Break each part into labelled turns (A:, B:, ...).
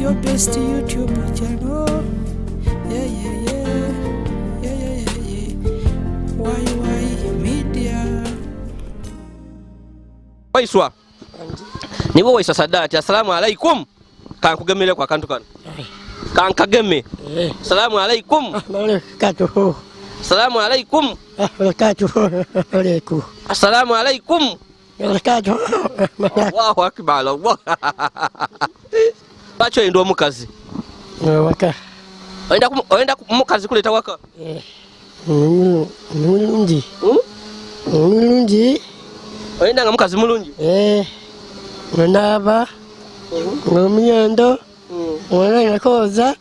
A: your best YouTube channel. Why media.
B: Waiswa. Nibo waiswa sadati. Assalamu alaikum. Kankugemele kwa kantu kanu. Kankageme. Assalamu alaikum.
C: Katuhu.
B: Assalamu alaikum.
C: Katuhu.
B: Assalamu alaikum.
C: Katuhu.
B: Allahu akbar. Allah. Bacho endo mukazi.
C: Waka.
B: Oenda mukazi kuleta waka.
C: Mulungi. Mulungi.
B: Oenda nga mukazi mulungi.
C: Naba. Ngomiyendo. Wala koza.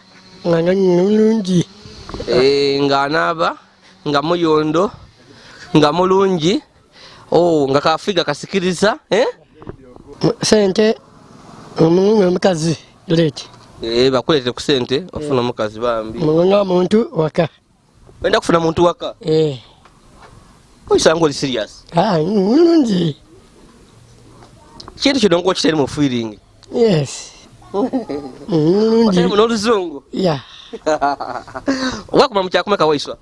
C: Nga mulungi.
B: Nga naba. Nga muyondo. Nga mulungi. Oh, nga kafiga kasikiriza,
C: Sente. Mukazi. Leti.
B: Bakulete ku sente ofuna mukazi bambi.
C: Mwana muntu waka.
B: Wenda kufuna muntu waka? Oisango li serious.
C: Mulungi.
B: Kintu kino ngo kitali mu feeling.
C: Yes. Mulungi.
B: Otali mu luzungu.
C: Yeah.
B: Wakuma mukyakumeka waiswa.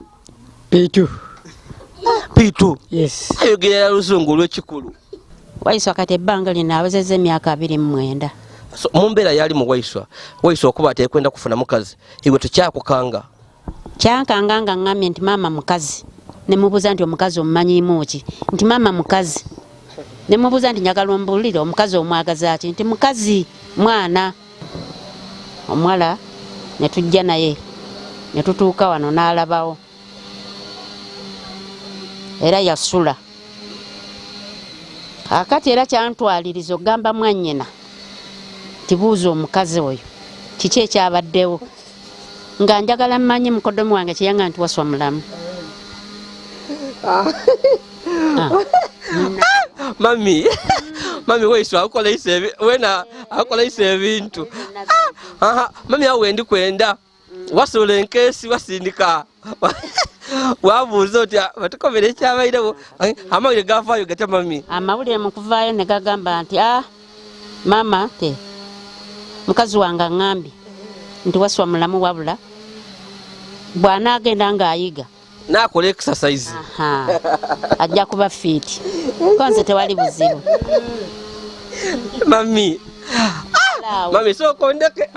C: Pitu.
B: Pitu.
C: Yes.
B: Ayogera luzungu lw'ekikulu.
D: Waiswa kati ebbanga lino abazeze emyaka 29.
B: So mumbera yali mu waiswa okuba atekwenda kufuna mukazi iwe tukyakukanga
D: kyankanga nga ngamye nti mama mukazi ne mubuza nti omukazi omumanyi muki nti mama mukazi ne mubuza nti njagala ombulire omukazi omwagaza ati nti mukazi mwana omwala ne tujja naye ne tutuuka wano n'alabawo era yasula akati era kyantwaliriza ogamba mwannyina tibuuza omukazi oyo kiki ekyabaddewo nga njagala mmanyi mukodomu wange kiyanga nti waswa mulamu.
B: Mami waiswa akola ise ebintu. Mami awe ndi kwenda wasula enkesi wasindika wabuuza oti batukomere ekyabairawo amawulire gavaayo gata mami.
D: Amawulire mu kuvaayo ne gagamba nti mama te mukazi wange ngambi nti waswa mulamu wabula bw'anaagenda ng'ayiga
B: n'akola exercise
D: ajja kuba fit konze tewali buzibu.
B: Mami sookondeke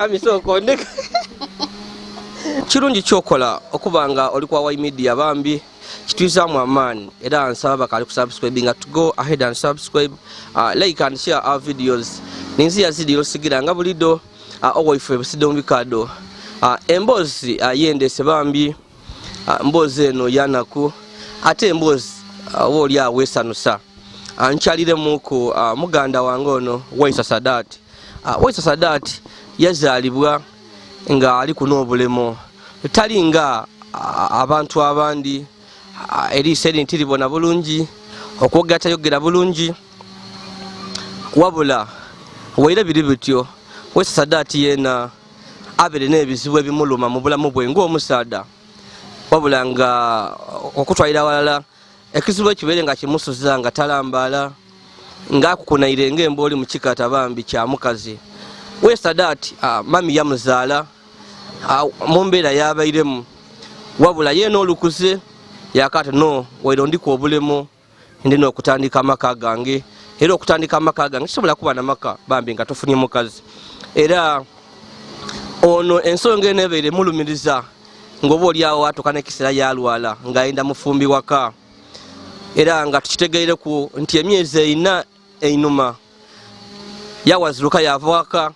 B: kirungi kyokola okubanga oli kwa Wai Media bambi kituyizaamu amaani era nsaba bakali kusubscribing to go ahead and subscribe, like and share our videos. Ninzi Yazid Yolisigira nga bulido owaife busido mbikado embozi yendese bambi mbozi eno yanaku ate embozi woli awesanusa anchalire muko muganda wange ono Waiswa Sadati yazalibwa nga ali kuno obulemo tali nga abantu abandi eri seri ntiribona bulungi okwogata yogera bulungi wabula waira biri bityo Waiswa Sadati yena abere n'ebizibu ebimuluma mu bulamu bwe ng'omusaada wabula nga okutwalira walala ekizibu ekibeere nga kimusuza nga talambala ng'akukunaire ng'embooli mu kikata bambi kya mukazi. Waiswa Sadati mami yamuzaala mu mbeera yabairemu wabula ye n'olukuze yakati no waira ndiko obulemo ndi n'okutandika amaka gange era okutandika amaka gange kisobola kuba namaka bambi nga tofunye mukazi era ono ensonga enebeere mulumiriza ngoba oliawo atuuka n'ekiseera yalwala ng'ayenda mufumbi waka era nga tukitegeereku nti emyezi 4 einuma yawaziruka yava waka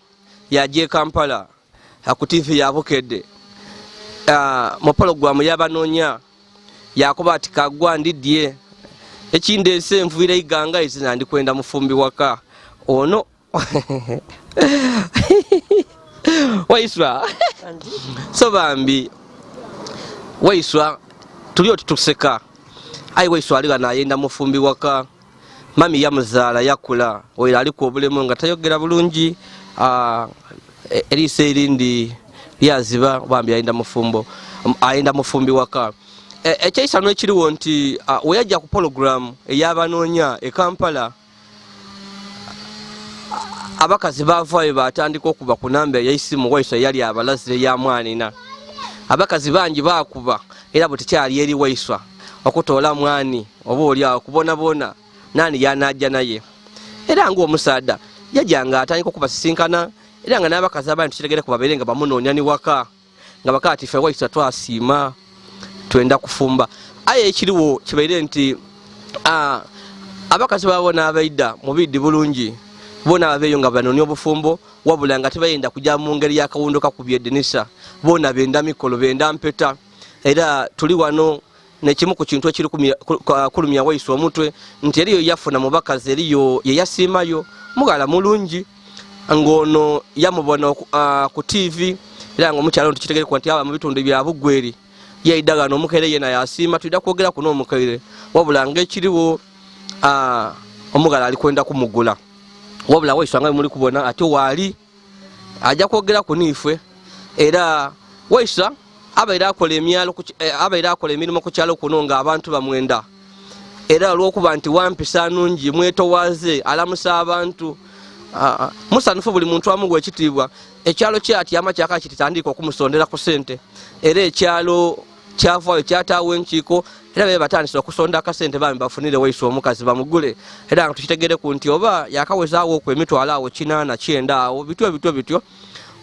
B: yajja e Kampala ku TV yabukedde mu pologramu y'abanonya yakuba ati kagwa ndidye ekindeese envubira iganga izina ndi kwenda mufumbi waka ono Waiswa so bambi Waiswa tulio tutuseka ai Waiswa aliga nayenda mufumbi waka mami yamuzaala yakula oyo ali ku obulemu nga tayogera bulungi erise erindi lyaziba bambi ayenda mufumbi waka ekyaisano ekiriwo nti weyajja ku program ey'abanonya e Kampala abakazi bavaayo batandika okuba ku namba ey'essimu Waiswa yali abalazire ya mwanina. Abakazi bangi bakuba era bwe tekyali eri Waiswa okutoola mwani oba oli awo kubonabona nani yanajja naye. Era ng'omusaada yajjanga atandika okubasisinkana era nga n'abakazi abandi tukitegere ku babeere nga bamunoonya ni waka nga bakaati ffe Waiswa twasiima twenda kufumba. Aye ekiriwo kibaire nti abakazi babona abaidda mu biddi bulungi bona abeeyo nga banoonya obufumbo wabula nga tebayenda kujja mu ngeri y'akawundo kakubye edinisa bona benda mikolo benda mpeta. Era tuli wano nekimu ku kintu ekiri kulumya Waiswa omutwe nti eriyo yafuna mu bakazi eriyo ye yasiimayo mugala mulungi ng'ono yamubona ku TV era ng'omukyalo ono tukitegereko nti aba mu bitundu bya Bugweri yeidagano omukaire yena yasiima tuyida kwogera kuno omukaire wabula ng'ekiriwo omugala ali kwenda kumugula wabula Waiswa nga muli kubona ate waali ajja kwogera ku niifwe. Era Waiswa abaire akola emirimu ku kyalo kuno nga abantu bamwenda era olw'okuba nti wampisa nungi mwetowaze alamusa abantu musanufu buli muntu amuwa ekitiibwa. Ekyalo kyati ama kyaka kitandika okumusondera ku sente era ekyalo kyavaayo kyataawo enkiiko era be batandise okusonda akasente bambi bafunire Waiswa omukazi bamugule. Era nga tukitegere ku nti oba yakawezaawo okwo emitwalo awo 8-9 awo bityo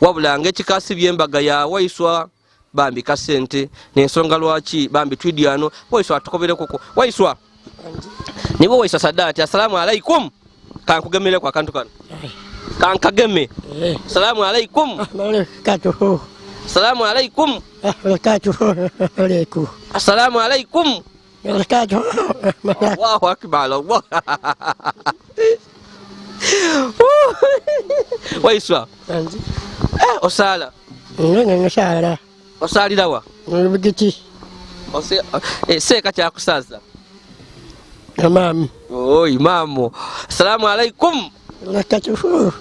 B: wabula ng'ekikasi by'embaga ya Waiswa bambi kasente n'ensonga lwaki bambi twidyano Waiswa atukobereko. Waiswa nibo Waiswa Sadati assalamu alaikum kankugemere kwa kantu kano kankageme assalamu alaikum
C: Katuhu.
B: assalamu alaikum
C: Alaikum.
B: assalamu alaikum
C: Katuhu.
B: Allahu akbar Allah. Waiswa osala
C: Ngasala.
B: osalira wa
C: Bugiti.
B: seeka kyakusaza
C: Imam.
B: imamu assalamu alaikum.
C: Katuhu.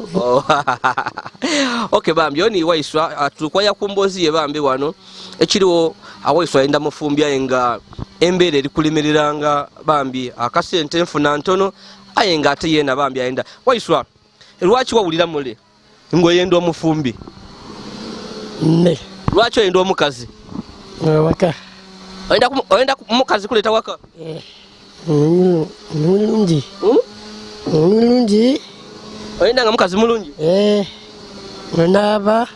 B: Okay bambi oni Waiswa tukwaya kumbozi ye bambi wano ekiriwo Waiswa enda mufumbya nga embeere eri kulimiranga bambi akasente nfuna ntono aye nga ate yena bambi aenda. Waiswa lwaki wawulira mule ngoyenda omufumbi
C: Ne.
B: lwaki oyenda omukazi
C: Waka.
B: oyenda mukazi kuleta waka
C: Mulungi. Mulungi.
B: oyenda nga mukazi mulungi
C: Naba.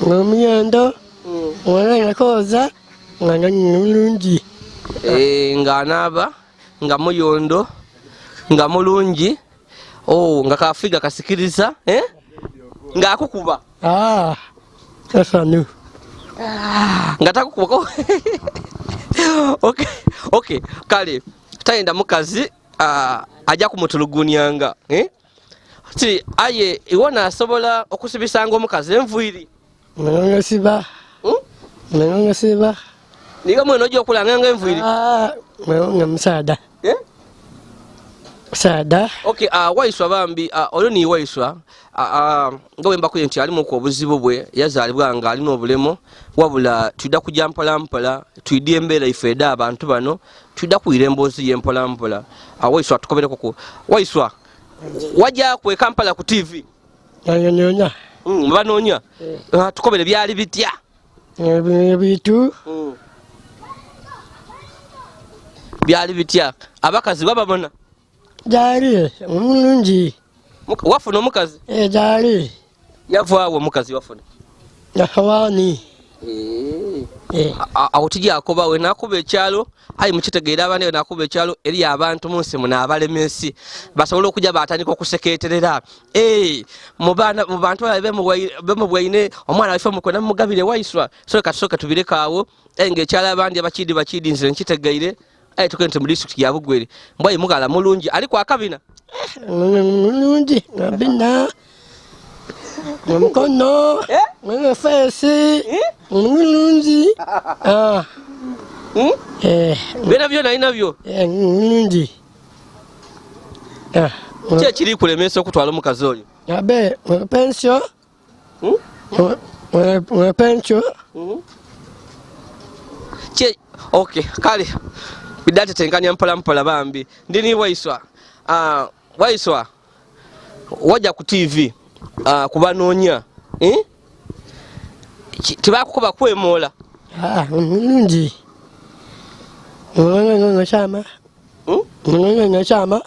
C: Ngomuyendo. Wana koza. Ngana mulungi.
B: nga anaaba nga muyondo nga mulungi nga kafiga kasikiriza nga akukuba
C: Kasanu.
B: nga takukuba. Okay kale tayenda mukazi ajja kumutulugunyanga ti aye iwona asobola okusibisanga omukazi enviiri
C: Ngasiba. Ngasiba.
B: niga mweno ojja okulanga enviiri
C: Musaada. Musaada.
B: Okay Waiswa bambi olwo ni Waiswa nga wemba kuye nti alimu ku obuzibu bwe yazaalibwa nga alina obulemo wabula tuyida kujja mpolampola tuyidde embeera ife eda abantu bano tuyida kuyira emboozi y'empolampola. Waiswa tukobereko ku Waiswa wajja kwe Kampala ku TV
C: Nyonya.
B: banoonya tukobere byali bitya
C: Bitu.
B: byali bitya abakazi bababona
C: Jari. Mulungi.
B: wafuna omukazi
C: Jari.
B: yavaawo omukazi wafuna
C: Hawani.
B: awo tijjakoba we nakuba ekyalo ayi mukitegeera abandi we nakuba ekyalo eri abantu munsi muno abalemesi basobola okujja batandika okusekeeterera mu bantu bemubwaine omwana waife mukwena mumugabire Waiswa soka tubireko awo ng'ekyalo abandi abakidi nze nkitegeire aye tuke nti mu disitulikiti ya Bugweri mbwayi mugala mulungi ali ku akabina
C: Mulungi. Ngabina. Mkono. Fesi. Mulungi.
B: byona byona alina
C: Mulungi.
B: ki ekiri kulemesa okutwala omukazi oyo
C: Abe, pensio. Pensio.
B: Okay kale bidate tenkanya mpola bambi ndini Waiswa Waiswa wajja ku TV kubanonya tebakukoba kwemola
C: mulungi nganga chama nganga chama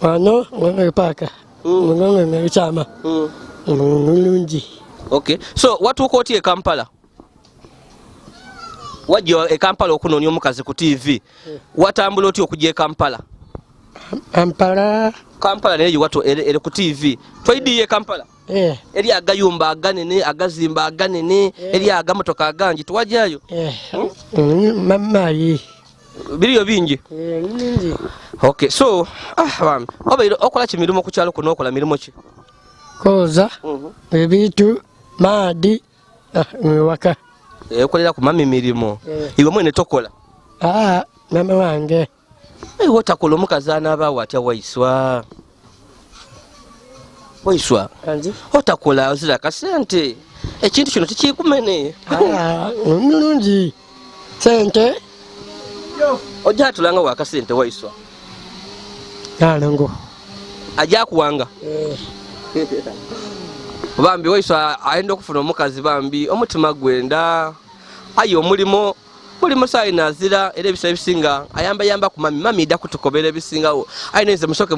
C: wano nganga paka nganga chama mulungi.
B: Okay, so watuuka oti e Kampala wajja e Kampala okunonya omukazi ku TV watambula oti okujja e Kampala? Kampala naye watu ere ku TV twaidi e Kampala eri agayumba aganene agazimba aganene eri agamotoka aganji tuwajayo
C: mamayi
B: biriyo bingi. Okay, so obaire okola kimirimu ku kyalo kuno okola mirimo ki?
C: Koza ebitu maadi waka
B: okolera ku mami mirimo iwe mwene tokola?
C: mama wange
B: otakola omukazi anaabaawo atya waiswa otakola ozira kasente ekintu kino tekikumene
C: mulungi sente
B: ojja atulanga wakasente waiswa
C: alongo
B: ajja kuwanga bambi waiswa ayenda okufuna omukazi bambi omutima gwenda ayi omulimo sayi nazira era ebisa ebisinga ayamba ku mami idda kutukobera ebisingawo ayineze musoke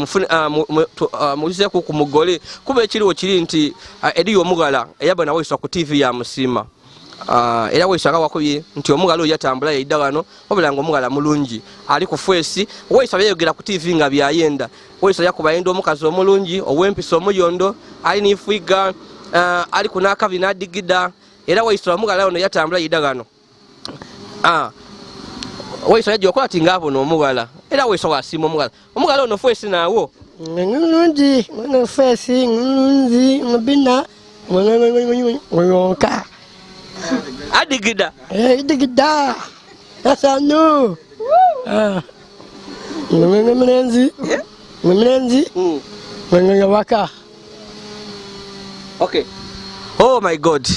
B: mulizeku ku mugole kuba ekiriwo kiri nti eriyo omugala eyabona waiswa ku TV ya musima era waiswa nga wakubye nti omugala oyo yatambula yayidda wano wabulanga omugala mulungi ali ku fwesi waiswa yayogera ku TV nga byayenda waiswa yakuba yenda omukazi omulungi ow'empisa omuyondo ali nifuiga ali kunakabi nadigida era waiswa omugala ono yatambula yayidda wano waiswa yajja okola ati ngaabona omugala era waiswa wasiima omugala ono fwesi naawo
C: mulungi mwana fwesi mulungi mubina yonka
B: adigida
C: digida asanu mulenzi waka.
B: Okay, oh my God.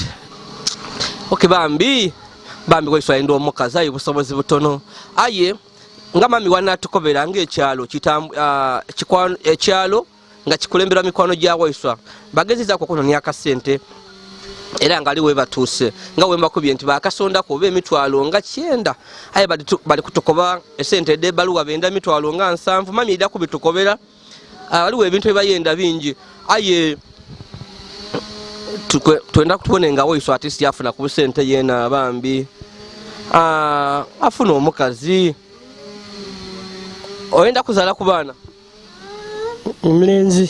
B: Okay, bambi waiswa ndo omukazi ayi busobozi butono aye nga mami wanatukobera ng'ekyalo ekyalo nga kikulembera mikwano gya waiswa bagezeza kukunonya akasente era nga aliwe batuuse nga wembakubye nti bakasondako oba emitwalo nga 9 aye bali kutukoba esente edebaluwa benda mitwalo nga 7 mami idda kubitukobera aliwo ebintu ebibayenda bingi aye twenda kutubone nga waiswa ati siyafuna ku sente yena bambi afuna omukazi oyenda kuzala ku baana
C: omulenzi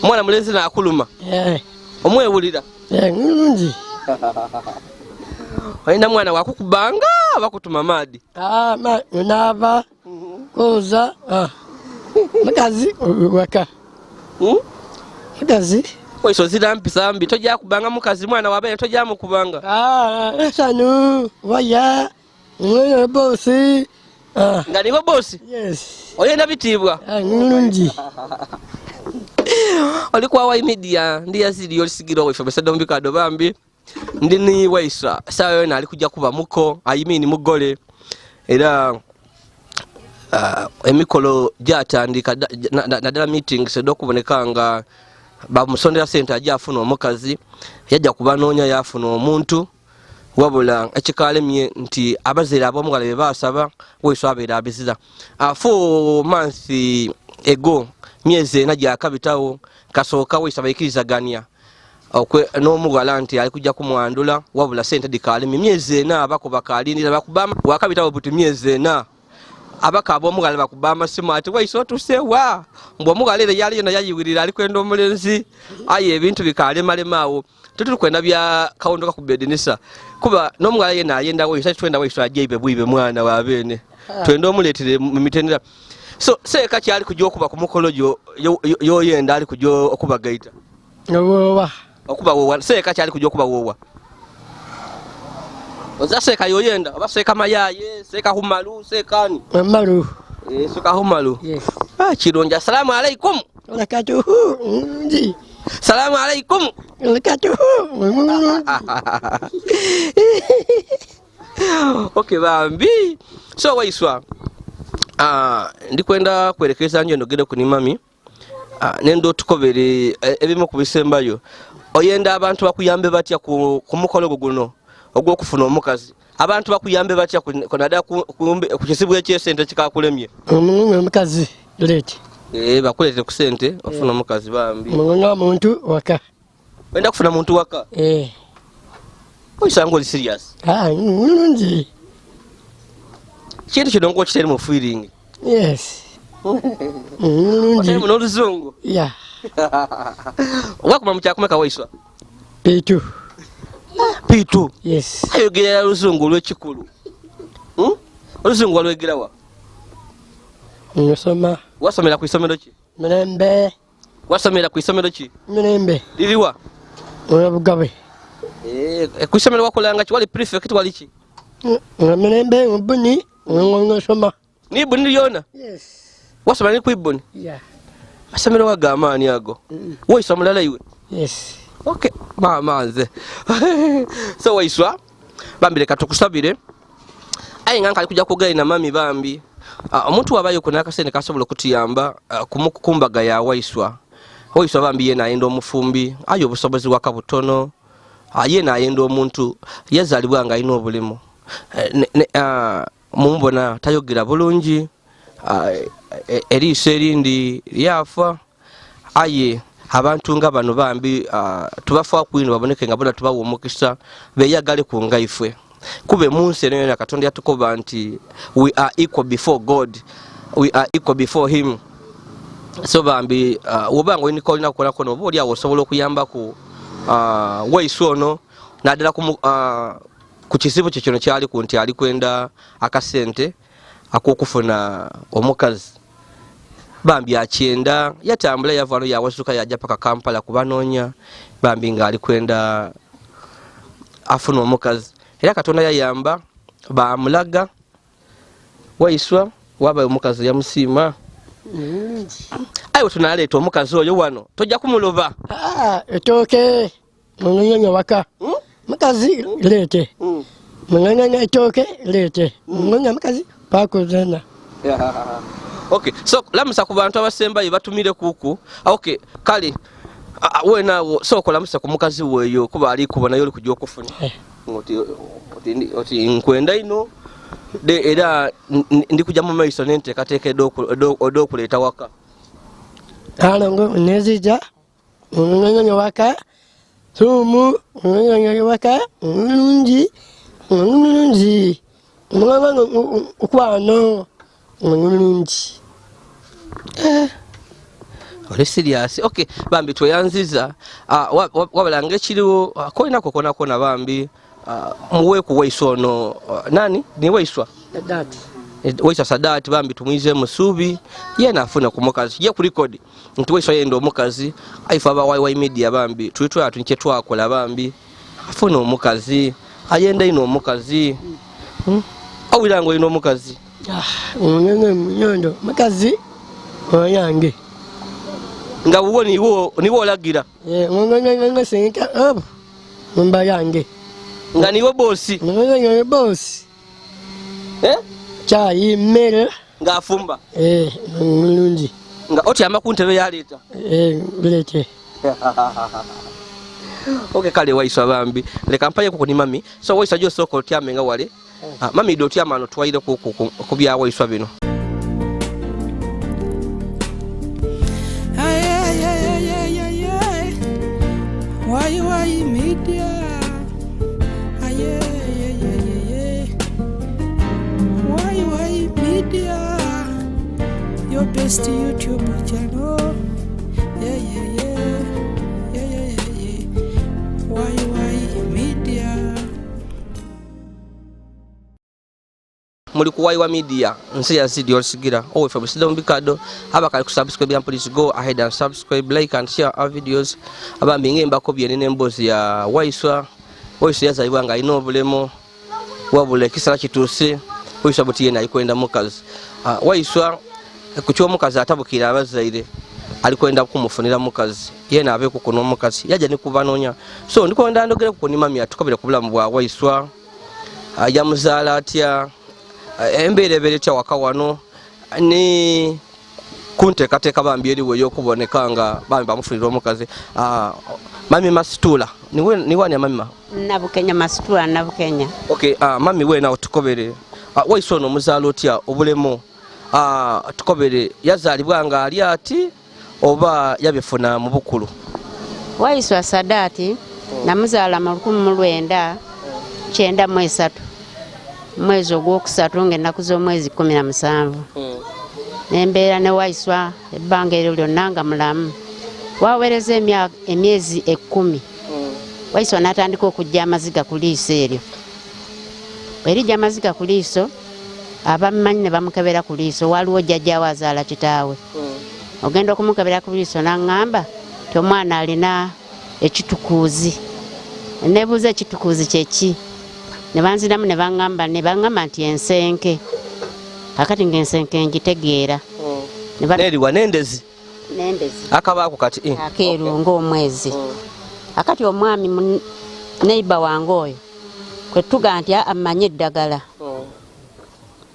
B: omwana mulenzi naakuluma omwewulira
C: mulungi
B: oyenda mwana wakukubanga bakutuma maadi
C: naava koza mukazi waka mukazi
B: waiswa zira mpisa mbi tojja kubanga mukazi mwana wabene tojja mukubanga
C: esanu waya mwana bosi
B: nga nibo bosi oyenda bitibwa
C: mulungi
B: olikuwa wa media ndi Yazid Yolisigira wefe basada mbikado bambi ndi ni waiswa sawa yona ali kujja kuba muko ayimini mugole era emikolo jatandika nadala meeting sedo kubonekanga bamusondera sente ajja afuna omukazi yajja kubanonya yafuna omuntu wabula ekikalemye nti abazira ab'omugala be basaba waiswa abeera abiziza 4 months ago myezi ena gyakabitawo kasooka waiswa bayikirizaganya n'omugala nti ali kujja kumwandula wabula sente dikalemye myezi ena abako bakalindira bakubama wakabitawo buti myezi ena abaka ab'omugala bakuba amasimu ati waiswa otusewa mbw omugala era yali yona yayiwirira ali kwenda omulenzi aye ebintu bikalemalemawo tetulukwenda bya kawondo kakubedinisa kuba n'omugala yena ayenda waiswa twenda waiswa ajaibe bwibe mwana wabene twenda omuleetere mu mitendera so seeka kyali kujja okuba ku mukolo yoyenda ali kujja okubagaita okuba wowa seeka kyali kujja okuba wowa oza seeka yoyenda oba seeka mayaye seeka humalu seekani
C: malu
B: seeka humalu kironja salamu alaikum
C: lakatuhu ndi
B: salamu alaikum
C: lakatuhu
B: okay bambi so waiswa ndikwenda kuelekeza nje ndogere kuni mami nendo tukobere ebimu kubisembayo oyenda abantu bakuyambe batya ku mukolo guno ogwokufuna omukazi abantu bakuyambe batya konada ku kisibwe kyesente kikakulemye
C: omukazi lete
B: bakulete ku sente ofuna omukazi bambi
C: munga muntu waka
B: wenda kufuna muntu waka oyisango oli serious
C: nungi
B: kintu kino ngo kitali mu feeling
C: yes
B: otali mu n'oluzungu wakuma mu kyakumeka waiswa Pitu
C: yes
B: ayogera oluzungu olw'ekikulu oluzungu walwegera wa
C: nsoma
B: wasomera ku isomero ki
C: Mirembe
B: wasomera ku isomero ki
C: Mirembe
B: liriwa
C: Bugabe
B: ku isomero wakolanga ki wali prefect wali ki
C: Mirembe mbuni nsoma
B: ni buni lyona
C: yes
B: wasoma ni ku ibuni asomero wagamaani ago waiswa mulala iwe
C: yes
B: okay mamanze so waiswa bambire katukusabire ayi nga nkali kujja kugaina na mami bambi omuntu wabayo kuna akasene kasobola okutuyamba kumbaga ya waiswa bambi yena ayenda omufumbi ayo obusobozi wakabutono yena ayenda omuntu yazalibwa nga alina obulemu mumbona tayogera bulungi eriiso erindi lyafa aye abantu nga bano bambi tubafa kwino baboneke nga bona tubawa omukisa beyagale ku ngaifwe kube munsi eno na Katonda yatukoba nti we are equal before God, we are equal before him. So bambi wobanga ni kolina kukola kono boli awo sobola okuyamba ku waiswa ono nadala ku kisibo kyono kyali ku nti ali kwenda akasente akokufuna omukazi bambi akyenda yatambula yavano yawasuka yajja paka Kampala kubanonya bambi nga ali kwenda afuna omukazi era Katonda yayamba bamulaga waiswa waba omukazi yamusima ayo tunaleeta omukazi oyo wano tojja kumuloba
C: etoke munyenye waka mukazi lete munyenye etoke lete munyenye mukazi pakozena
B: okay so lamusa ku bantu abasembayo batumire kuku okay kali wena so kolamusa ku mukazi weyo kuba ali kubona yoli kujja okufuna oti nkwenda ino de era ndikuja mu maiso nente kateke do kuleta waka
C: alongo nezija munyenye waka sumu munyenye waka nunji mwana ukwano nunji oli serious okay bambi twayanziza wabalange kiriwo koina kokona kona bambi muwe ku waiswa no nani ni waiswa Sadati
B: waiswa Sadati bambi tumwize musubi yena afuna ku mukazi ye ku record nti waiswa yendo omukazi aifa aba YY media bambi twitwa atunche twakola bambi afuna omukazi ayenda ino omukazi awirango ino omukazi
C: munyenye munyondo mukazi oyange
B: nga wuwo niwo olagira
C: munyenye senka mba yange
B: nga niwo bosi
C: munyenye bosi chai mere
B: nga afumba
C: mulungi
B: nga oti amakuntebe yaleta
C: lete
B: okay kale waiswa bambi le kampanye ko ni mami so waiswa jo soko tyamenga wale mami do tyamano twaire ku bya waiswa bino
A: why media why media your best YouTube channel why media
B: muli ku YY media nsi Yazid Yolisigira always from Sidon Bikado abakali ku subscribe and please go ahead and subscribe, like and share our videos abambi ngemba ko byene nembozi ya waiswa yazalibwa nga ino obulemo wabule kisala kituse waiswa buti yena alikwenda mukazi waiswa kuchwa mukazi atabukide Abazade alikwenda kumufunira mukazi yena abe kukono mukazi yaja ni kubanonya so ndiko ndandogere ku ni mami atukabira ku bulamu bwa waiswa yamuzala atya emberebere cha waka wano ni
C: kunteekateeka bambi eriwo ey'okuboneka nga bambi bamufunira omukazi. Mami Masitula ni wani amamima?
D: Nabukenya Masitula Nabukenya.
C: Okay, mami weena otukobere waiso ono omuzaala otya obulemu tukobere yazaalibwa nga ali ati oba yabifuna mu bukulu?
D: Waiswa Sadati namuzaala mu 1993 mwezi ogwokusatu ng'ennaku z'omwezi 17. Nembeera ne Waiswa ebbanga eryo lyonna nga mulamu. Waweereza emyezi 10. Waiswa n'atandika okujja amaziga ku liiso eryo. Bwerijja amaziga ku liiso abamumanyi ne bamukebera ku liiso, waliwo jjajjaawe azaala kitaawe. Ogenda okumukebera ku liiso n'aŋŋamba ti omwana alina ekitukuuzi. Nebuuza ekitukuuzi kyeki, ne banziramu ne baŋŋamba nti ensenke. Kakati ng'ensenke ngitegeera.
C: Neriwa n'endezi?
D: N'endezi.
C: Akabaako kati
D: akeeru ng'omwezi. Akati omwami neiba wange oyo kwe tuga nti amanyi eddagala.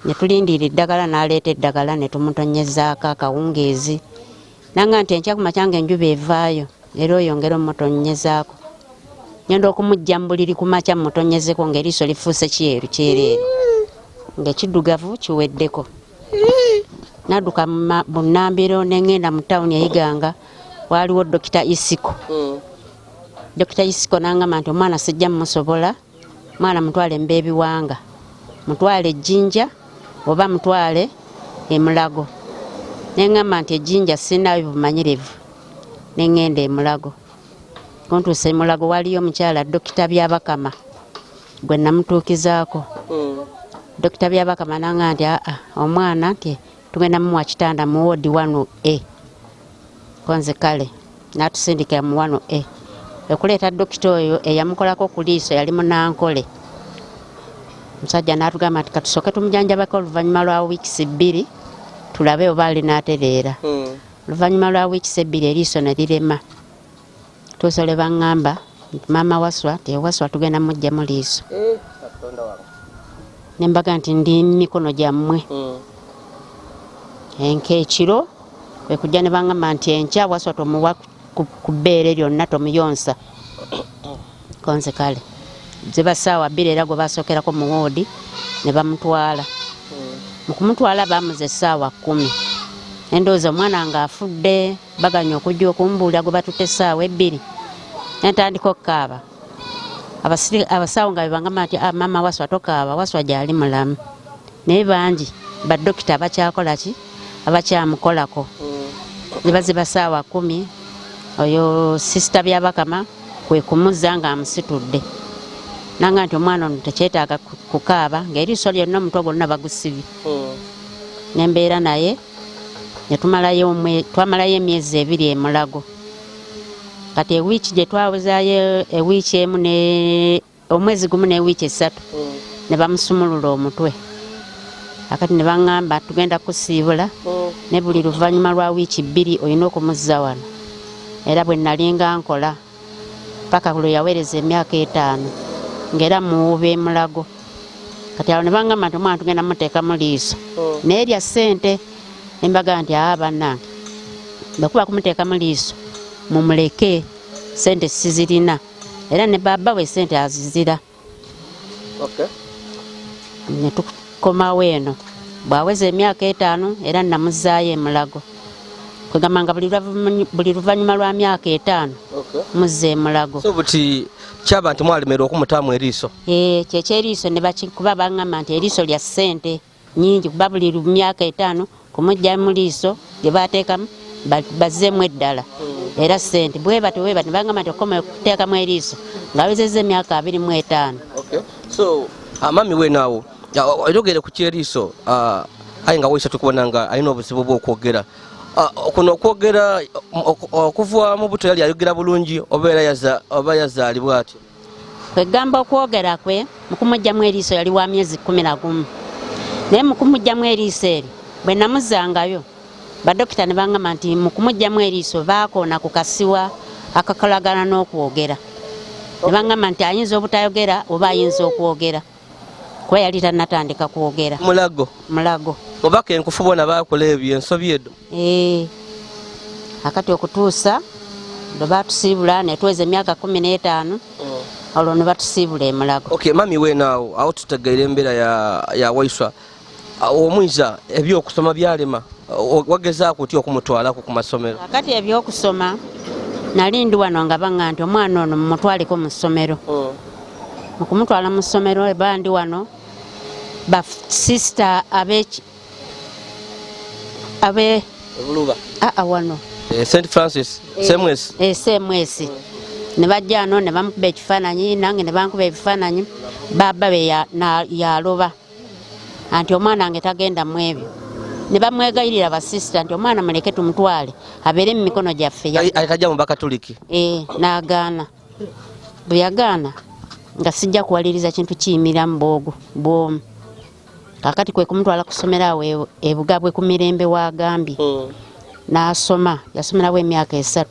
D: Ne tulindiira eddagala n'aleeta eddagala ne tumutonnyezaako akawungeezi. Nanga nti enkya ku makya ng'enjuba evaayo era oyongera omutonyezaako. Ngenda okumujja mu buliri ku makya mutonyezeko ng'eriiso lifuuse kyereere. Ng'ekiddugavu kiweddeko. Nadduka mu Nnambiro ne ngenda mu tawuni eyiganga waliwo Dokita Isiko. Dokita Isiko n'aŋŋamba nti omwana sijja mmusobola, mwana mutwale Mbeebiwanga, mutwale Ejjinja oba mutwale Emulago. Ne ŋŋamba nti Ejjinja sinaayo bumanyirivu, ne ŋŋenda Emulago. Kuntuusa Emulago waliyo omukyala Dokita Byabakama gwe namutuukizaako. Dokita Byabakama n'aŋŋamba nti omwana nti tugenda mumuwa kitanda mu woodi 1A. Konze kale n'atusindikira mu 1A. Okuleeta dokita oyo eyamukolako ku liiso yali munankole. Omusajja n'atugamba nti katusooke tumujanjabako oluvannyuma lwa wiikisi 2 tulabe oba alinaatereera. Oluvannyuma lwa wiikisi 2 eriiso ne lirema. Tuusole baŋŋamba nti maama Waswa tewaswa tugenda mujja mu liiso. Ne mbaga nti ndi mikono gyammwe. Ekiro kwe kujja ne baŋŋamba nti enkya Waswa tomuwa ku bbeere lyonna tomuyonsa. Konze kale ziba ssaawa 2 era gwe basookerako mu woodi ne bamutwala. Mu kumutwala baamuza essaawa 10. Endowooza omwana ng'afudde baganya okujja okumbuulira gwe batutte essaawa 2. Nentandika okukaaba. Abasawo nga bebaŋŋamba nti maama Waswa tokaaba, Waswa gy'ali mulamu. Naye bangi baddokita abakyakola ki? Abakyamukolako. Ziba ssaawa 10. Oyo Sisita Byabakama kwe kumuzza ng'amusitudde. Nanga nti omwana ono tekyetaaga kukaaba ng'eriiso lyonna omutwe gwonna bagusibye. Nembeera naye ne twamalayo emyezi 2 Emulago. Kati ewiiki gye twawezaayo ewiiki emu omwezi gumu n'ewiiki 3 ne bamusumulula omutwe. Akati ne baŋŋamba tugenda kusiibula ne buli luvannyuma lwa wiiki 2 olina okumuzza wano. Era bwe nalinga nkola paka lwe yaweereza emyaka 5 ng'era muwuba Emulago. Kati awo ne baŋŋamba nti omwana tugenda muteeka mu liiso. Naye lya ssente ne mbaga nti bannange bwe kuba kumuteeka mu liiso mumuleke, ssente sizirina era ne baba we ssente azizira. Ne tukomawo eno bw'aweza emyaka 5 era namuzzaayo Emulago. Kwegamba nga buli luvannyuma lwa myaka 5 muzza Emulago.
C: So buti kyaba nti mwalemerwa okumutaamu eriiso?
D: Kyekyeriiso ne bakikuba baŋŋamba nti eriiso lya ssente nnyingi kuba buli myaka 5 kumujja mu liiso lye baateekamu bazzeemu eddala era ssente bwe batyo ne baŋŋamba nti okoma okuteekamu eriiso ng'awezezza emyaka 25.
C: So mami weenaawo oyogere ku kyeriiso aye nga Waiswa tukubona nga alina obuzibu bw'okwogera. Kuno okwogera okuva mu buto yali ayogera bulungi oba yazaalibwa atyo?
D: Kwegamba okwogera kwe mu kumugyamu eriiso yali wa myezi 11. Naye mu kumugyamu eriiso eryo bwe namuzzangayo badokita ne baŋŋamba nti mu kumugyamu eriiso baakoona ku kasiwa akakolagana n'okwogera. Ne baŋŋamba nti ayinza obutayogera oba ayinza okwogera kuba yali tannatandika kwogera.
C: Mulago. mubaka enkufu bona bakola ebyo ensobi edo
D: akati okutuusa lwe batusiibula ne tuweza emyaka 15 olwo ne batusiibula e Mulago.
C: Okay, mami weenaawo awo tutegeera embeera ya Waiswa omwiza ebyokusoma byalema wagezaako otya okumutwalako ku masomero?
D: Akati ebyokusoma nali ndi wano nga baŋŋa nti omwana ono mumutwaleko mu ssomero. Mu kumutwala mu ssomero eba ndi wano basista
C: Buluba
D: wano
C: St. Francis
D: semwesi ne bajja ano ne bamukuba ekifaananyi nange ne bankuba ebifaananyi baba be yaloba anti omwana wange tagenda mu ebyo ne bamwegayirira basista nti omwana muleke tumutwale abeere mu mikono gyaffe.
C: Atajja mu bakatoliki?
D: N'agaana. Bwe yagaana nga sijja kuwaliriza kintu kiyimira mu bwogo bw'omu. Kakati kwe kumutwala ku ssomero awo e Bugabwe ku Mirembe w'agambye. N'asoma yasomerawo emyaka 3.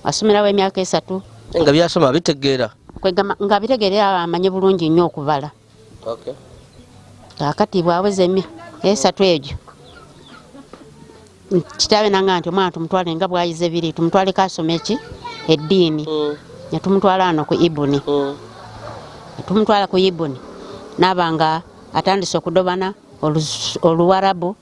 D: Asomerawo emyaka 3.
C: Nga byasoma bitegeera?
D: Nga bitegeera amanye bulungi nnyo okubala. Kakati bwaweza emyaka 3 egyo kitabe nanga nti omwana tumutwale nga bwayize biri tumutwale kasome ki eddiini. Ne tumutwala ano ku Ibuni. Tumutwala ku Ibuni n'abanga atandise okudobana Oluwarabu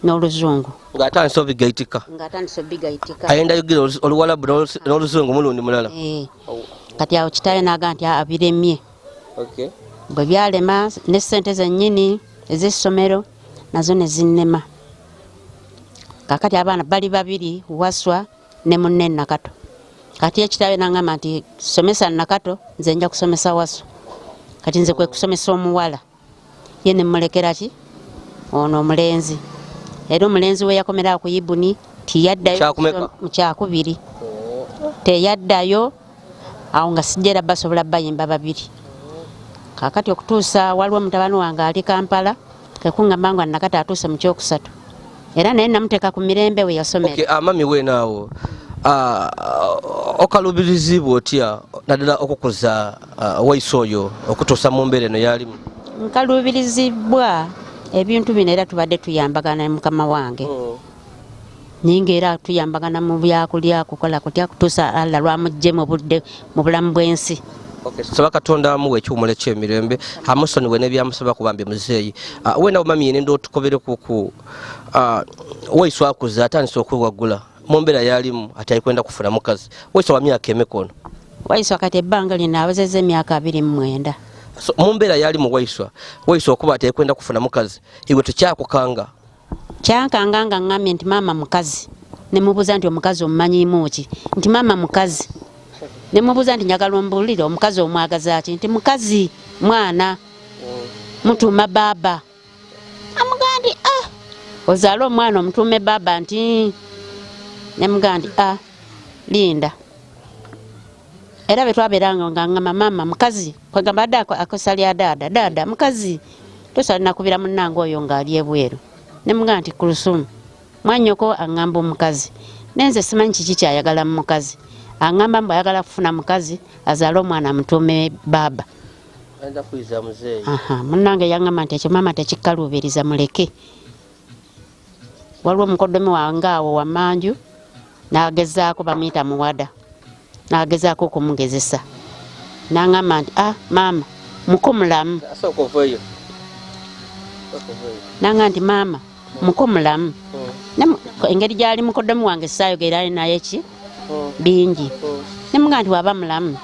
D: n'Oluzungu.
C: Ng'atandise obigaitika?
D: Ng'atandise obigaitika.
C: Ayenda yogera Oluwarabu n'Oluzungu mulundi mulala?
D: Kati awo kitabe naga nti abiremye. Bwe byalema ne ssente zennyini ez'essomero nazo ne zinnema. Kakati abaana bali babiri Waswa ne munne Nakato. Kati ekitabe nangamba nti somesa Nakato nze nja kusomesa Waswa. Kati nze kwe kusomesa omuwala. Ye ne mulekera ki ono omulenzi. Era omulenzi we yakomera ku Ibuni tiyaddayo mu kyakubiri. Teyaddayo awo nga sijjera basobola bayimba babiri. Kakati okutuusa waliwo mutabani wange ali Kampala kekungamba nga Nakato atuuse mu kyokusatu. Era naye namuteeka ku Mirembe we yasomera.
C: Mami weenaawo okalubirizibwa otya naddala okukuza Waiswa oyo okutuusa mu mbeera eno yalimu? Nkalubirizibwa
D: ebintu bino era tubadde tuyambagana mukama wange. Ninga era tuyambagana mu byakulya kukola kutya kutuusa Allah lwamugje mu bulamu bw'ensi.
C: Saba Katonda amuwe ekyumula eky'emirembe amusonyiwe n'ebyamusaba kubambi muzeeyi. Weenaawo mami yene ndotukobere kuku Waiswa akuza atandise okwewaggula mu mbeera yalimu ati alikwenda kufuna mukazi. Waiswa wa myaka emeka ono?
D: Waiswa kati ebbanga lino awezezza emyaka 29.
C: Mu mbeera yalimu Waiswa okuba ati alikwenda kufuna mukazi iwe tekyakukanga?
D: Kyankanga nga ngambye nti maama mukazi. Ne mubuuza nti omukazi omumanyiimu ki? Nti maama mukazi. Ne mubuuza nti njagala ombulire omukazi omwagaza ki? Nti mukazi mwana mutuuma baba. Amugamba nti ozaala omwana omutuume baba nti ne mugamba nti linda. Era betwabeeranga nga ngamba maama mukazi kwegamba adda akosalya dada mukazi tosalina kubira munnange oyo ng'ali ebweru. Ne mugamba nti Kulusumu mwannyoko aŋŋamba omukazi nenze simanyi kiki kyayagala mu mukazi. Aŋŋamba mbu ayagala kufuna mukazi azaale omwana amutuume baba. Munnange yaŋŋamba nti ekyo maama tekikkaluubiriza muleke. Waliwo omukoddomi wange awo Wamanju n'agezaako bamuyita Muwada n'agezaako okumugezesa. N'aŋŋamba nti maama mukomulamu. N'aŋŋamba nti maama mukomulamu. Engeri gy'ali mukoddomi wange saayogera naye ki bingi. Ne mugamba nti waba mulamu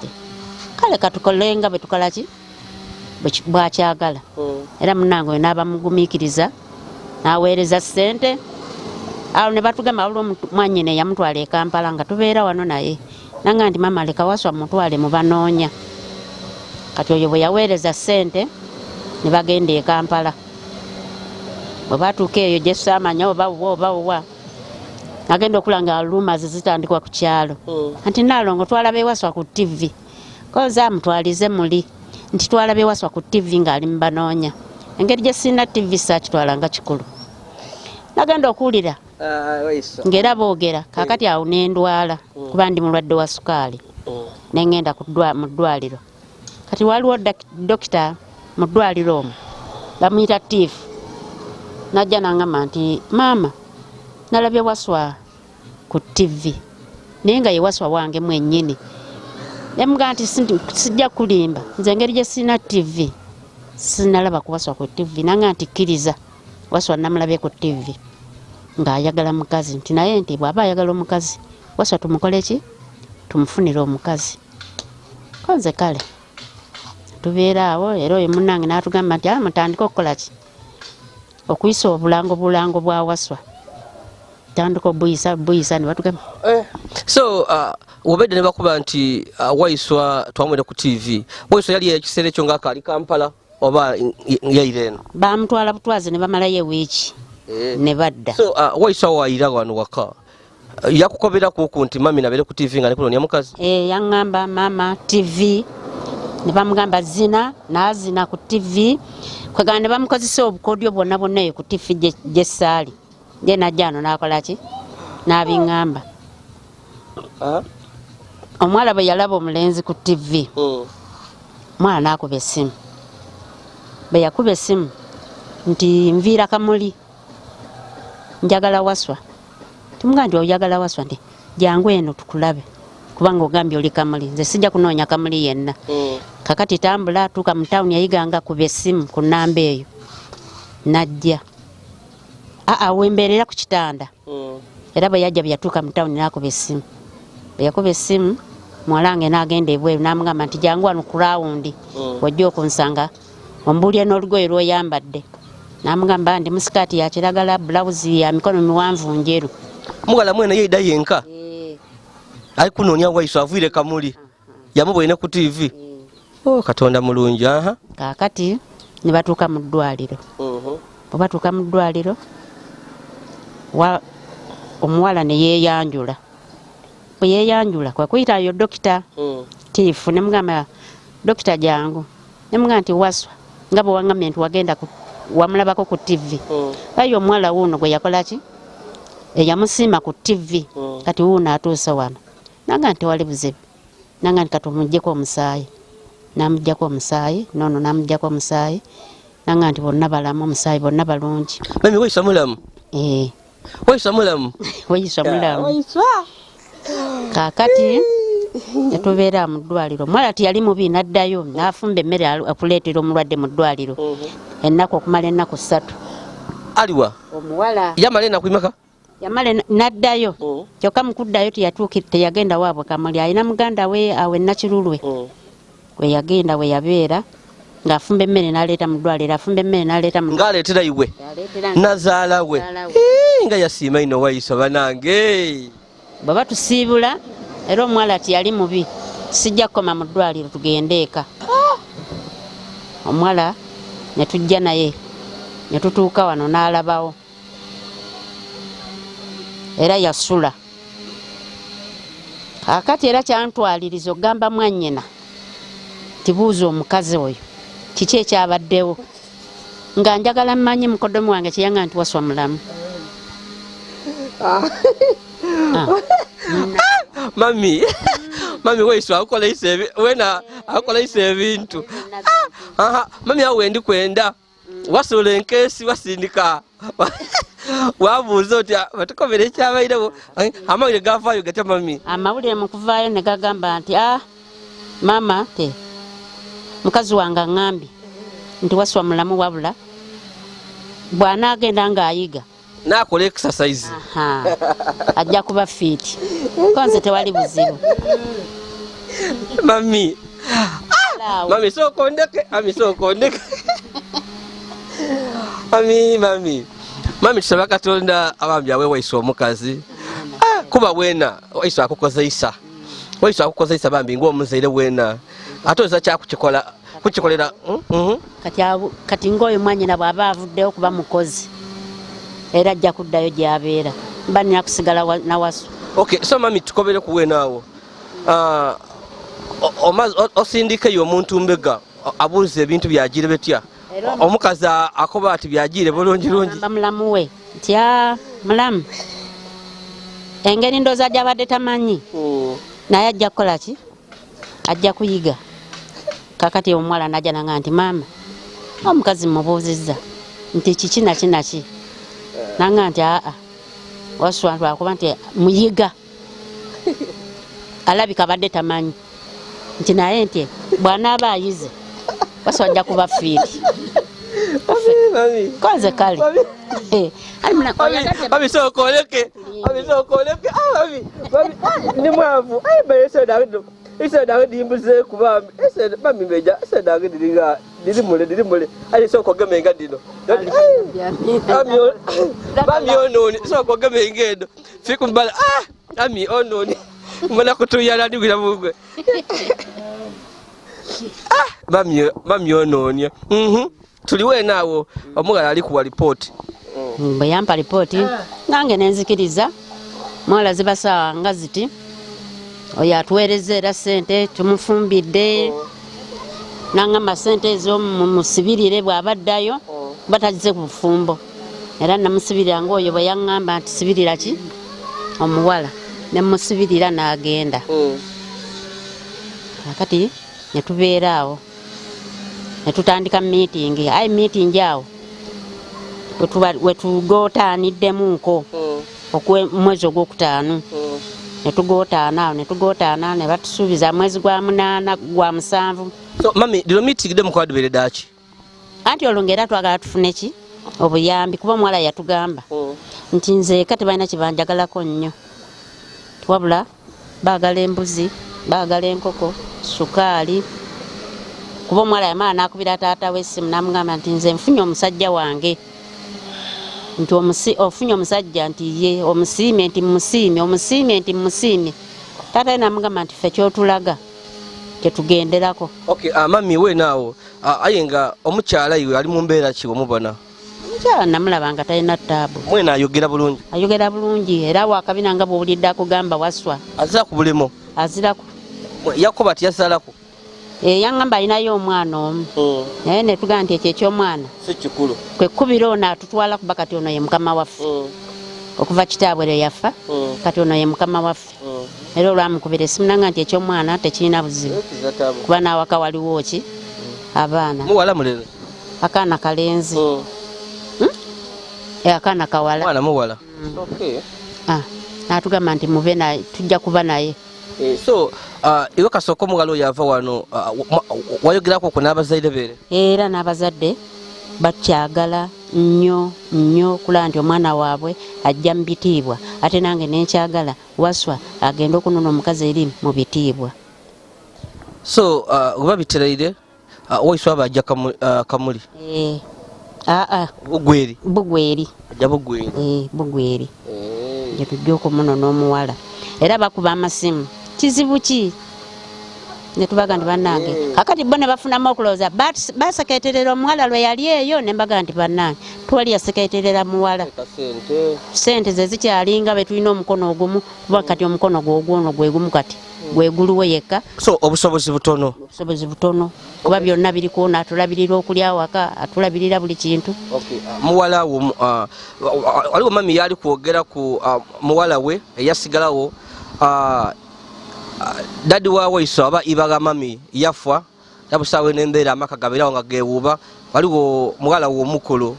D: kale katukole nga bwe tukola ki bwakyagala. Era munnange oyo n'aba mugumiikiriza n'aweereza ssente. Awo ne batugamba waliwo mwannyina yamutwala e Kampala nga tubeera wano naye. Nanga nti maama leka Waswa mutwale mu banoonya. Kati oyo bwe yaweereza ssente ne bagenda e Kampala. Bwe batuuka eyo gye saamanya oba agenda okulanga rumours zitandikwa ku kyalo. Anti Nalongo twalabe Waswa ku TV. Koza amutwalize muli nti twalabe Waswa ku TV ng'ali mu banoonya. Engeri gye sina TV saakitwalanga kikulu. Nagenda okuwulira ng'era boogera kaakati awo ne ndwala kuba ndi mulwadde wa sukaali. Ne ngenda mu ddwaliro. Kati waliwo dokita mu ddwaliro omwo bamuyita Tiifu. najja nangamba nti maama nalabye waswa ku TV naye nga ye waswa wange mwennyini nemugaa nti sijja kulimba nze engeri gye sina TV sinalaba kuwaswa ku TV nanga nti kkiriza waswa namulabye ku TV ng'ayagala mukazi nti naye nti bw'aba ayagala omukazi waswa tumukole ki tumufunire omukazi konze kale tubeera awo era oyo munnange n'atugamba nti mutandika okukola ki okuyisa obulango bwa waswa tandika obuyisa ne batugamba
C: so wobedde ne bakuba nti waiswa twamwere ku TV waiswa yali ekiseera ekyo ng'akaali Kampala oba yaire eno
D: bamutwala butwazi ne bamalayo ewiiki ne badda
C: so waiswa waayira wano waka yakukobera kuku nti mami nabeere ku TV nga nekunonya mukazi
D: yaŋŋamba maama TV ne bamugamba zina n'azina ku TV kwegamba ne bamukozesa obukodyo bwonna bwonna eyo ku TV gye ssaali ye najja ano n'akola ki n'abiŋŋamba omuwala bwe yalaba omulenzi ku TV omwana n'akuba essimu bwe yakuba essimu nti nviira Kamuli njagala waswa tumugaa nti oyagala waswa nti jangu eno tukulabe kubanga ogambye oli Kamuli nze sijja kunoonya Kamuli yenna kakati tambula atuuka mu tawuni yayiganga kuba essimu ku nnamba eyo najja wembeerera ku kitanda era bwe yajja bwe yatuuka mu tawuni n'akuba essimu bwe yakuba essimu muwalange n'agenda ebweru n'amugamba nti jangu wano ku laawundi wajja okunsanga ombuulire n'olugoye lw'oyambadde n'amugamba ndi musikaati ya kiragala bulawuzi ya mikono miwanvu njeru
C: mugala mwena yeida yenka ali kunoonya waiswa aviire Kamuli yamubwene ku TV Katonda mulungi
D: kakati ne batuuka mu ddwaliro bwe batuuka mu ddwaliro omuwala ne yeeyanjula bwe yeeyanjula kwe kuyitayo dokita Tiifu ne mugamba dokita jangu ne mugamba nti waswa nga bwe waŋŋambye nti wagenda wamulabako ku TV ayo omuwala wuuno gwe yakola ki eyamusiima ku TV kati wuuno atuuse wano nanga nti wali buzibu nanga nti kati omuggyeko omusaayi n'amuggyako omusaayi noono n'amuggyako omusaayi nanga nti bonna balamu omusaayi bonna balungi
C: mami waiswa mulamu waiswa mulamu
D: waiswa mulamu kakati netubeera mu ddwaliro omuwala tiyali mubi n'addayo n'afumba emmere akuleetera omulwadde mu ddwaliro ennaku okumala ennaku 3
C: aliwa
D: omuwala
C: yamala ennaku imeka
D: yamala n'addayo kyokka mu kuddayo teyagenda waabwe Kamuli alina muganda we awe Nakirulwe we yagenda we yabeera ng'afumba emmere n'aleeta mu ddwaliro afumba emmere n'aleeta mu
C: ng'aleetera iwe nazaala we nga yasiima ino waiswa banange
D: bwe batusiibula era omuwala tiyali mubi sijja kukoma mu ddwaliro tugende eka omuwala ne tujja naye ne tutuuka wano n'alabawo era yasula kakati era kyantwaliriza okugamba mwannyina tibuuza omukazi oyo kiki ekyabaddewo nga njagala mmanyi mukodomi wange kyeyaŋŋa nti waswa mulamu
C: mami waiswa akolaisa ebintu mami awe ndi kwenda wasula enkeesi wasindika wabuuza oti batukomere ekyabairawo amawulire gavaayo gatya mami
D: amawulire mu kuvaayo ne gagamba nti maama te mukazi wange aŋŋambye nti waswa mulamu wabula bw'anaagenda ng'ayiga
C: n'akola exercise
D: ajja kuba fiiti konze tewali buzibu
C: mami sookondeke mami tusaba Katonda abambi awe waiswa omukazi kuba wena waiswa akukozeisa bambi ng'omuzaire wena ate oza kukikolera
D: kati ng'oyo mwannyina bw'aba avuddeyo kuba mukozi era ajja kuddayo gy'abeera mba nina kusigala na waswa
C: so mami tukobere kuwenaawo osindikeyo omuntu mbega abuuza ebintu byagire betya omukazi akoba ati byagire bulungi
D: mulamu we nti mulamu engeri ndoozi gy'abadde tamanyi naye ajja kukola ki ajja kuyiga kakati omuwala najja nanga nti maama omukazi mubuuzizza nti kiki naki nanga nti aa Waswa lwakuba nti muyiga alabika badde tamanyi nti naye nti bw'anaaba ayize Waswa ajja kuba fiiti koze kale
C: abisokoleke ni mwavu ese dawe dimbuze kubambi ese bami meja ese dawe diri mule ali soko gemenga dino bami ononi soko gemenga edo fikumbala ami ononi mbona kutuyala ndibira mugwe bami ononi tuliwe nawo omugala ali kuwa report
D: buyampa report nange nenzikiriza mwala zibasawa nga ziti oyo atuweereza era sente tumufumbidde nangamba sente ezo musibirire bw'abaddayo batagize ku bufumbo era namusibirira ng'oyo bwe yaŋŋamba nti sibirira ki omuwala ne musibirira n'agenda kati ne tubeera awo ne tutandika meeting ayi meeting awo wetugootaaniddemuko mwezi ogwokutaano netugootaana ne batusuubiza mwezi gwa 8 gwa 7.
C: So mami dino meeting de mukwadubere daki
D: anti olongera twagala tufune ki obuyambi kuba mwala yatugamba nti nze kati balina kibanjagalako nnyo twabula baagala embuzi baagala enkoko sukaali kuba mwala yamala nakubira taata w'essimu namugamba nti nze nfunye omusajja wange nti ofunye omusajja nti ye omusiime nti musiime taata namugamba nti ffe kyotulaga kyetugenderako.
C: Okay, mami we naawo ayenga omukyala iwe ali mu mbeera ki omubona?
D: Omukyala namulabanga talina ttaabu.
C: Mwena ayogera bulungi?
D: Ayogera bulungi era wakabina nga bw'owulidde akugamba Waswa.
C: Azira ku bulemo?
D: Azirako.
C: Yakoba tiyazaalako?
D: Yaŋŋamba alinayo omwana omu naye ne tugamba nti ekyo eky'omwana
C: si kikulu
D: kwe kkubira ono atutwala kuba kati ono ye mukama waffe okuva kitaabwe lwe yafa kati ono ye mukama waffe era olwamukubira essimu nanga nti eky'omwana tekirina buzibu kuba naawaka waliwo ki abaana
C: muwala mulere
D: akaana kalenzi akaana kawala
C: mwana muwala
D: natugamba nti mube naye tujja kuba naye.
C: So iwe kasoko mugalo yava wano wayogerako ku n'abazadde beere?
D: Era n'abazadde bakyagala nnyo kulaba nti omwana waabwe ajja mu bitiibwa ate nange nenkyagala Waswa agenda okunona omukazi eri mu bitiibwa.
C: So oba biteraire Waiswa bajja kamuli? Bugweri ajja
D: bugweri gye tujja okumunona omuwala era bakuba amasimu kizibu ki ne tubaga nti bannange kakati bo ne bafunamu okulowooza basekeeterera omuwala lwe yali eyo ne mbaga nti bannange twali yasekeeterera muwala sente ze zikyalinga be tulina omukono ogumu kuba kati omukono gwogwono gwegumu kati gweguluwo yekka.
C: So obusobozi butono kuba byonna
D: biri kuona atulabirira okulya waka atulabirira buli kintu.
C: Muwala waliwo mami yali kwogera ku muwala we eyasigalawo dadi wa Waiswa aba ibaga mami yafa yabusawe n'embeera amaka gabeerawo nga geewuuba waliwo muwala w'omukulu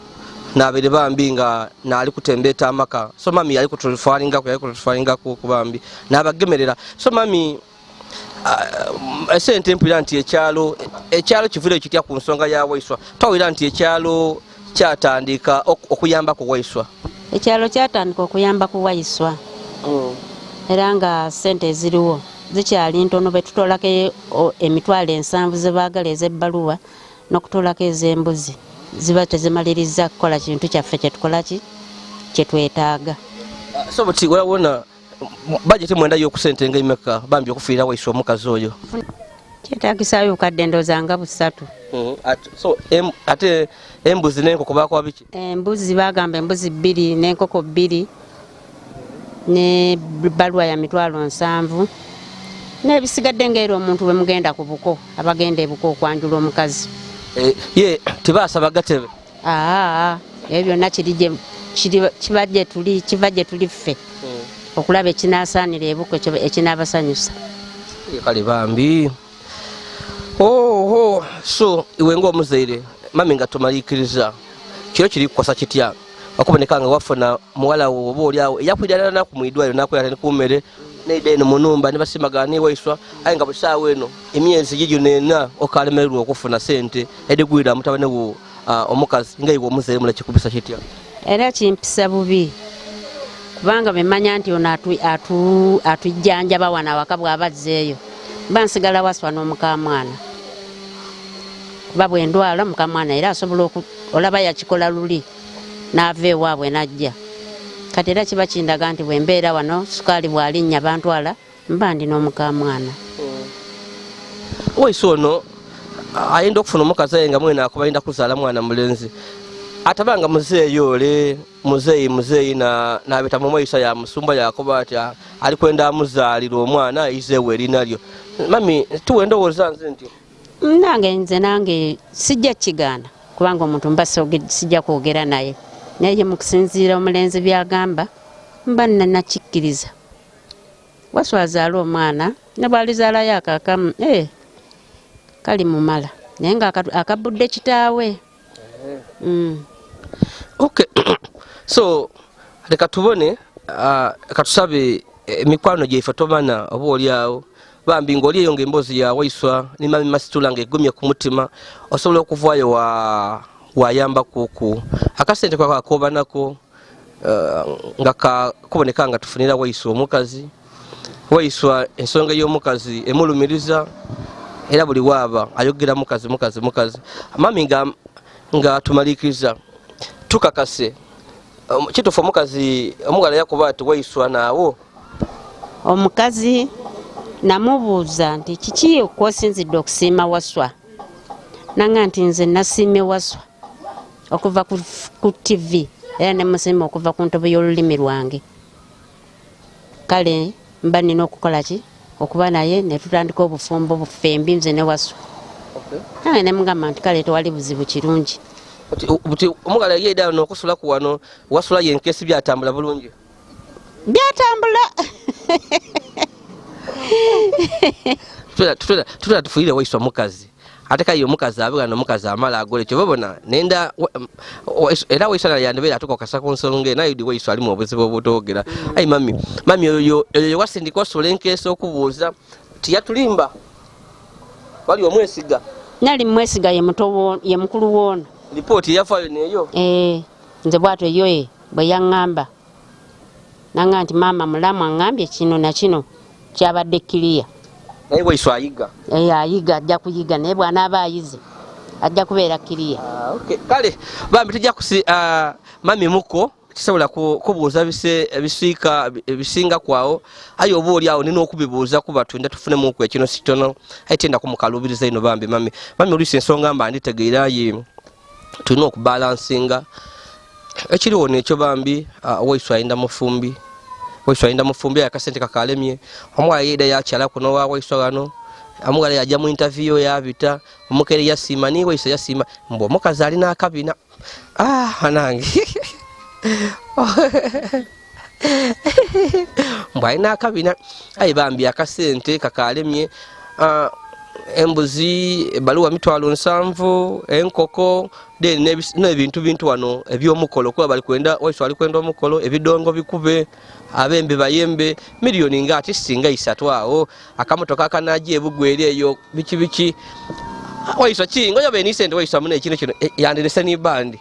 C: n'abere bambi nga naali kutembeeta amaka so mami yali kutufaringako ku bambi n'abagemerera so mami esente mpulira nti ekyalo kivuire kitya ku nsonga ya Waiswa twawulira nti ekyalo kyatandika okuyamba ku Waiswa?
D: Ekyalo kyatandika okuyamba ku Waiswa era nga sente eziriwo zikyali ntono bwe tutolako emitwalo 7 ze baagala ez'ebbaluwa n'okutolako ez'embuzi ziba tezimaliriza kukola kintu kyaffe kyetukola kyetwetaaga.
C: So buti wabona bajeti mwenda y'okusente nga imeka bambi okufiira Waiswa omukazi oyo
D: kyetaagisaayo obukadde ndooza nga 3.
C: So ate embuzi n'enkoko baakuwa biki?
D: Embuzi baagamba embuzi 2 n'enkoko 2 ne baluwa ya mitwalo 7 n'ebisigadde ng'era omuntu bwe mugenda ku buko abagenda ebuko okwanjula omukazi.
C: Ye tibaasaba gatebe?
D: Ebyo byonna kiva gye tuli ffe okulaba ekinaasaanira ebuko ekinaabasanyusa.
C: Kale bambi so iwe ng'omuzaire mami nga tomaliikiriza kiro kiri kukosa kitya okuboneka nga wafuna muwala oba oliawo eyakwidana naku mwidwaliro nakwera tenikumere neide eno munumba nibasimaga niwaiswa aye nga busaawa eno emyezi gigyo nena okalemererwa okufuna sente edigwira mutabane wo omukazi nga iwe omuzere mula kikubisa kitya
D: era kimpisa bubi kubanga bemanya nti ono atujjanjaba wana waka bw'abazzeeyo bansigala waswa n'omukamwana kuba bwe ndwala mukamwana era asobola olaba yakikola luli n'ava ewaabwe n'ajja kati era kiba kindaga nti bwe mbeera wano sukaali bw'alinnya bantwala mba ndi n'omukamwana
C: waiso ono ayenda okufuna omukazi aye nga mwena akuba ayenda kuzaala mwana mulenzi atabanga muzeeyi ole muzeeyi nabeta mu maiso ya musumba yakuba ati ali kwenda amuzaalira omwana izeewo erinalyo mami tuwe ndowooza nze nti
D: nange sijja kigaana kubanga omuntu mba sijja kwogera naye naye mu kusinziira omulenzi byagamba mba nanakikkiriza waswa azaala omwana ne bwalizaalayo akakamu kali mumala naye nga akabudde kitaawe.
C: Okay. So leka tubone katusabe emikwano gyaife tomana oba oliawo bambi ng'oliyo ng'emboozi ya waiswa ni mami masitula ng'egumye ku mutima osobola okuvaayo wayamba kuku akasente kwakakoba nako nga kakuboneka nga tufunira waiswa omukazi waiswa ensonga y'omukazi emulumiriza era buli waaba ayogera mukazi mami nga tumalikiriza tukakase kitufu omukazi omugala yakuba ati waiswa naawo
D: omukazi namubuuza nti kiki kwosinzidde okusiima waswa nanga nti nze nasiime waswa okuva ku TV era nemusiima okuva ku ntobo y'olulimi lwange kale mba nina okukola ki okuba naye netutandika obufumbo bufembi nze ne waswa nange nemugamba nti kale tewali buzibu kirungi
C: buti omugala yeida n'okusula ku wano wasula yenkesi byatambula bulungi
D: byatambula
C: tutula tufuire waiswa mukazi ate kayo mukazi abeera n'omukazi amala agole kyo babona nenda era waiswa yandebeera atuka okasa ku nsonga naye di waiswa ali mu obuzibu obutogera ayi mami oyo wasindika osula enkesi okubuuza tiyatulimba wali omwesiga
D: nali mwesiga ye mukulu woono
C: ripoti yafayo neyo
D: nze bwatyo yo bwe yaŋŋamba nanga nti maama mulamu aŋŋambye kino na kino kyabadde kiriya
C: naye waiswa ayiga
D: ayiga ajja kuyiga naye bw'anaaba ayize ajja kubeera kiriya
C: kale bambi tujja mami muko kisobola kubuuza ebisinga kwawo aye oba oli awo nina okubibuuza kuba twenda tufunemuku ekino kitono aye tenda kumukalubiriza ino bambi mami oluusi ensonga mba nditegeeraye tulina okubalansinga ekiriwo nekyo bambi waiswa ayinda mufumbi akasente kakalemye omwala yeida yakyala kuno wa waiswa wano omugala yajja mu interview yabita omukere yasiima ni waiswa yasiima mbu omukazi alina akabina anange mbu alina akabina aye bambi akasente kakalemye embuzi ebaluwa 7,000 enkoko nebintu wano ebyomukolo kuba bali kwenda waiswa ali kwenda omukolo ebidongo bikube abembe bayembe miliyoni nga ati singa 3 awo akamotoka akanaje ebugwere eyo biki waiswa kingo yobe ni sente waiswa mune kino yandirese ni bandi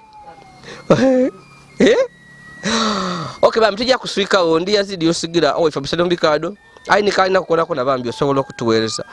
C: okay bambi tujja kuswika ondi Yazid Yolisigira owe Fabisado mbikado ayi nikali nakukola kona bambi osobola okutuweereza